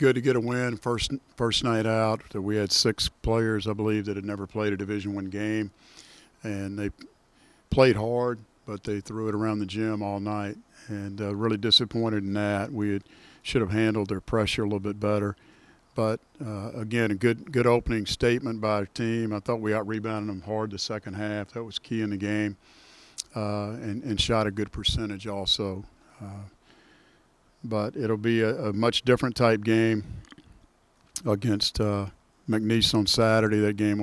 good to get a win first night out. We had 6 players, I believe, that had never played a Division I game, and they played hard, but they threw it around the gym all night, and really disappointed in that. Should have handled their pressure a little bit better. But, again, a good opening statement by our team. I thought we out-rebounded them hard the second half. That was key in the game, and shot a good percentage also. But it'll be a much different type game against McNeese on Saturday. That game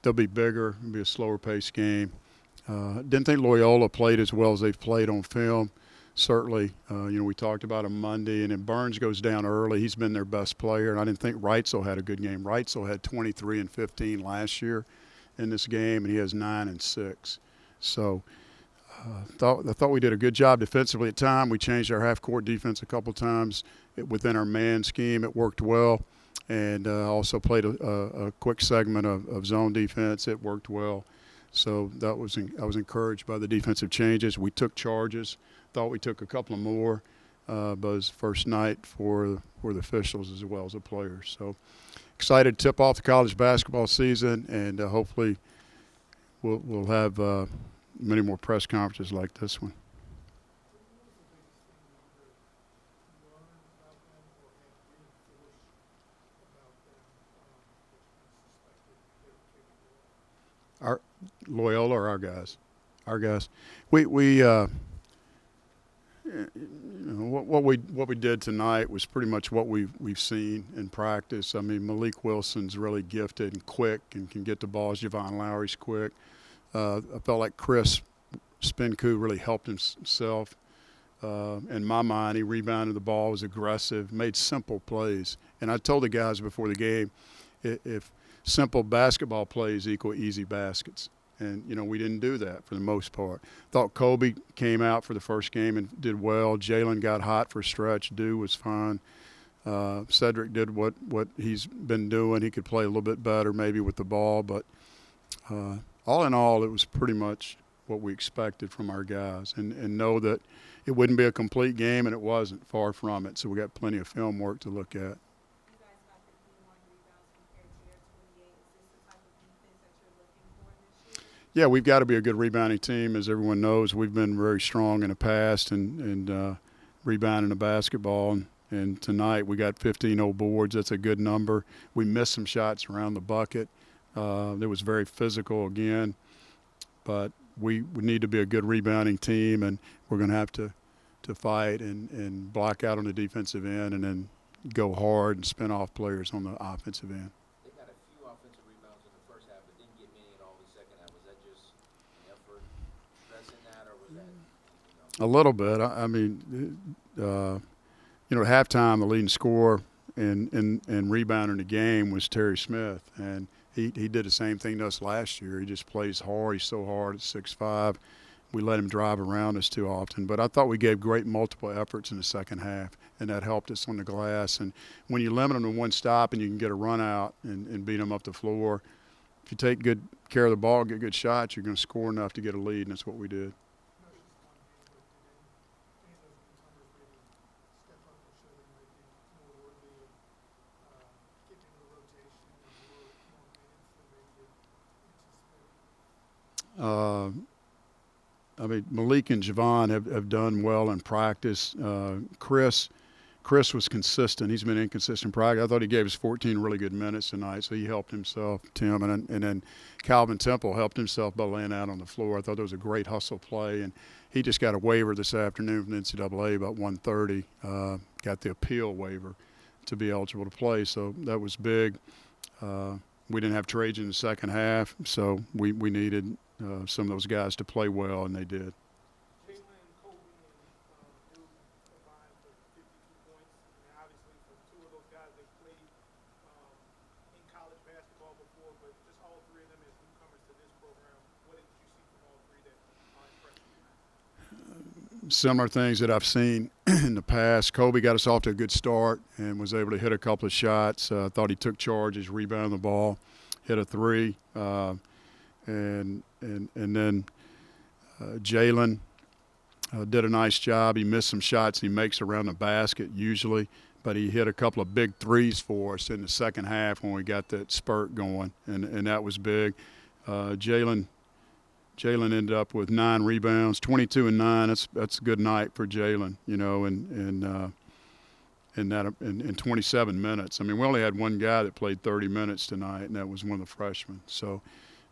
they'll be bigger. It'll be a slower paced game. Didn't think Loyola played as well as they've played on film. Certainly, we talked about him Monday, and then Burns goes down early. He's been their best player, and I didn't think Reitzel had a good game. Reitzel had 23 and 15 last year in this game, and he has 9 and 6. So I thought we did a good job defensively at times. We changed our half-court defense a couple times within our man scheme. It worked well, and also played a quick segment of zone defense. It worked well. So I was encouraged by the defensive changes. We took charges. Thought we took a couple of more, but it was first night for the officials as well as the players. So excited to tip off the college basketball season, and hopefully we'll have many more press conferences like this one. Our Loyola or our guys? Our guys. What we did tonight was pretty much what we've seen in practice. I mean, Malik Wilson's really gifted and quick and can get the balls. Javon Lowry's quick. I felt like Chris Spinku really helped himself. In my mind, he rebounded the ball, was aggressive, made simple plays. And I told the guys before the game, if simple basketball plays equal easy baskets. And, we didn't do that for the most part. Thought Kobe came out for the first game and did well. Jalen got hot for a stretch. Dew was fine. Cedric did what he's been doing. He could play a little bit better maybe with the ball. But all in all, it was pretty much what we expected from our guys. And know that it wouldn't be a complete game, and it wasn't, far from it. So we got plenty of film work to look at. Yeah, we've got to be a good rebounding team. As everyone knows, we've been very strong in the past and rebounding the basketball. And tonight we got 15 old boards. That's a good number. We missed some shots around the bucket. It was very physical again. But we need to be a good rebounding team, and we're going to have to fight and block out on the defensive end and then go hard and spin off players on the offensive end. A little bit. I mean, at halftime, the leading scorer and rebounding the game was Terry Smith, and he did the same thing to us last year. He just plays hard. He's so hard at 6'5". We let him drive around us too often. But I thought we gave great multiple efforts in the second half, and that helped us on the glass. And when you limit them to one stop and you can get a run out and beat them up the floor, if you take good care of the ball, get good shots, you're going to score enough to get a lead, and that's what we did. Malik and Javon have done well in practice. Chris was consistent. He's been inconsistent in practice. I thought he gave us 14 really good minutes tonight, so he helped himself, Tim. And then Calvin Temple helped himself by laying out on the floor. I thought there was a great hustle play, and he just got a waiver this afternoon from the NCAA about 1:30. Got the appeal waiver to be eligible to play, so that was big. We didn't have Trajan in the second half, so we needed some of those guys to play well, and they did. Similar things that I've seen in the past. Kobe got us off to a good start and was able to hit a couple of shots. I thought he took charges, rebounded the ball, hit a three, and then Jalen did a nice job. He missed some shots he makes around the basket usually, but he hit a couple of big threes for us in the second half when we got that spurt going, and that was big. Jalen ended up with 9 rebounds, 22 and 9. That's a good night for Jalen, you know, in 27 minutes. I mean, we only had one guy that played 30 minutes tonight, and that was one of the freshmen. So,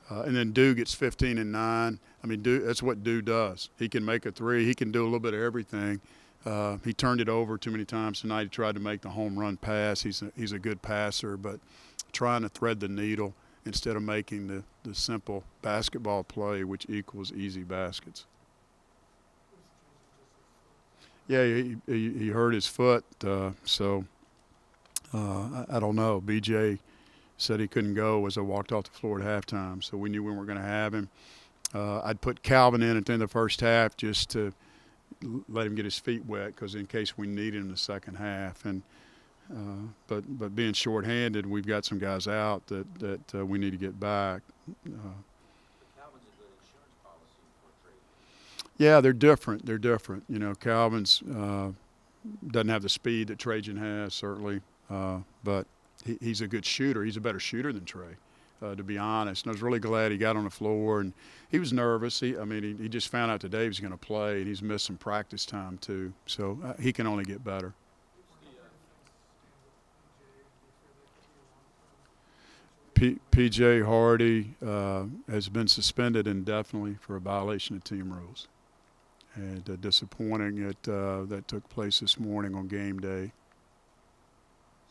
and then Dew gets 15 and 9. I mean, that's what Dew does. He can make a three. He can do a little bit of everything. He turned it over too many times tonight. He tried to make the home run pass. He's a good passer, but trying to thread the needle instead of making the simple basketball play, which equals easy baskets. Yeah, he hurt his foot, so I don't know. BJ said he couldn't go as I walked off the floor at halftime, so we knew we weren't going to have him. I'd put Calvin in at the end of the first half just to let him get his feet wet, because in case we need him in the second half. And but being shorthanded, we've got some guys out that we need to get back. Calvin's a good insurance policy for trade. Yeah, they're different. They're different. You know, Calvin's doesn't have the speed that Trajan has, certainly, but he's a good shooter. He's a better shooter than Trey, to be honest. And I was really glad he got on the floor, and he was nervous. He just found out today he was going to play, and he's missed some practice time too. So he can only get better. P.J. Hardy has been suspended indefinitely for a violation of team rules. And disappointing that took place this morning on game day.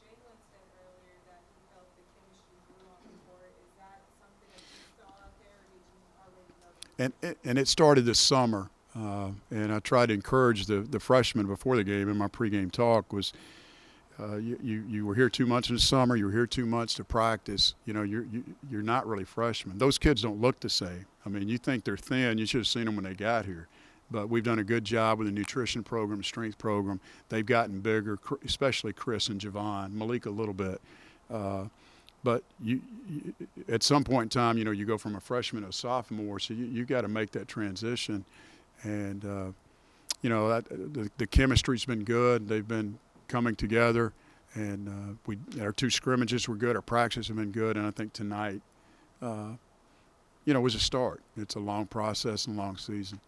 Jalen said earlier that he felt the chemistry grew on the court. Is that something that you saw out there, or did you already know? And it started this summer. And I tried to encourage the freshmen before the game in my pregame talk was, you were here too much in the summer. You were here too much to practice. You know, you're not really freshmen. Those kids don't look the same. I mean, you think they're thin. You should have seen them when they got here. But we've done a good job with the nutrition program, strength program. They've gotten bigger, especially Chris and Javon, Malik a little bit. But you at some point in time, you know, you go from a freshman to a sophomore, so you got to make that transition. And you know, the chemistry's been good. They've been coming together, and our 2 scrimmages were good. Our practices have been good, and I think tonight, you know, was a start. It's a long process and a long season.